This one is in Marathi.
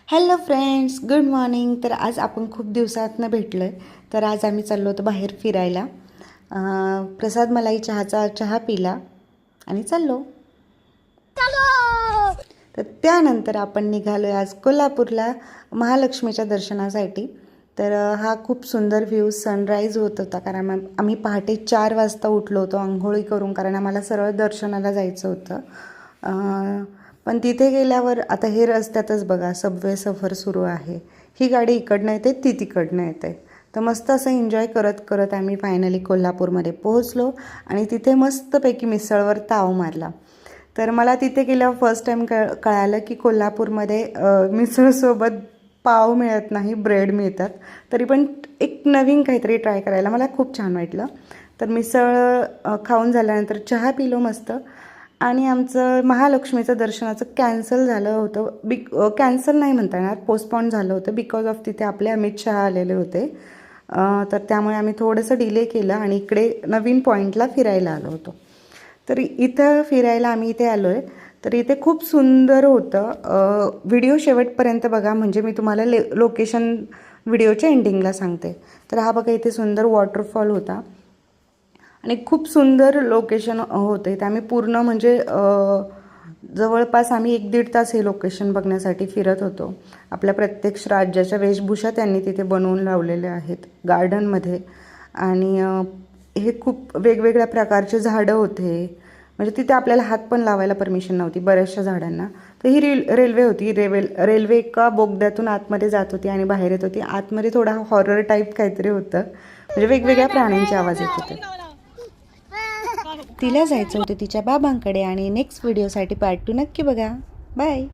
Hello friends, good morning. तर आज आपण खूप दिवसातनं भेटलो आहे. तर आज आम्ही चाललो होतो बाहेर फिरायला. प्रसाद मलाई चहाचा चहा पिला आणि चाललो. तर त्यानंतर आपण निघालो आहे आज कोल्हापूरला महालक्ष्मीच्या दर्शनासाठी. तर हा खूप सुंदर व्ह्यू सनराईज होत होता, कारण आम्ही पहाटे 4 वाजता उठलो होतो आंघोळी करून, कारण आम्हाला सरळ दर्शनाला जायचं होतं. पण तिथे गेल्यावर आता हे रस्त्यातच बघा सबवे सफर सुरू आहे. ही गाडी इकडनं येते, ती तिकडनं येते. तर मस्त असं एन्जॉय करत करत आम्ही फायनली कोल्हापूरमध्ये पोहोचलो आणि तिथे मस्तपैकी मिसळवर ताव मारला. तर मला तिथे गेल्यावर फर्स्ट टाईम कळालं की कोल्हापूरमध्ये मिसळसोबत पाव मिळत नाही, ब्रेड मिळतात. तरी पण एक नवीन काहीतरी ट्राय करायला मला खूप छान वाटलं. तर मिसळ खाऊन झाल्यानंतर चहा पिलो मस्त, आणि आमचं महालक्ष्मीचं दर्शनाचं कॅन्सल झालं होतं. कॅन्सल नाही म्हणता येणार, पोस्टपॉन झालं होतं बिकॉज ऑफ तिथे आपले अमित शहा आलेले होते. तर त्यामुळे आम्ही थोडंसं डिले केलं आणि इकडे नवीन पॉईंटला फिरायला आलो होतो. तर इथं फिरायला आम्ही इथे आलो आहे. तर इथे खूप सुंदर होतं. व्हिडिओ शेवटपर्यंत बघा, म्हणजे मी तुम्हाला लोकेशन व्हिडिओच्या एंडिंगला सांगते. तर हा बघा, इथे सुंदर वॉटरफॉल होता आणि खूप सुंदर लोकेशन होते. ते आम्ही पूर्ण म्हणजे जवळपास आम्ही 1-1.5 तास हे लोकेशन बघण्यासाठी फिरत होतो. आपल्या प्रत्येक राज्याच्या वेशभूषा त्यांनी तिथे बनवून लावलेल्या आहेत गार्डनमध्ये. आणि हे खूप वेगवेगळ्या प्रकारचे झाडं होते, म्हणजे तिथे आपल्याला हात पण लावायला परमिशन नव्हती बऱ्याचशा झाडांना. तर ही रेल्वे होती. रेल्वे एका बोगद्यातून आतमध्ये जात होती आणि बाहेर येत होती. आतमध्ये थोडा हॉरर टाईप काहीतरी होतं, म्हणजे वेगवेगळ्या प्राण्यांचे आवाज येत होते. तिला जायचं होतं तिच्या बाबांकडे. आणि नेक्स्ट व्हिडिओसाठी पार्ट 2 नक्की बघा. बाय.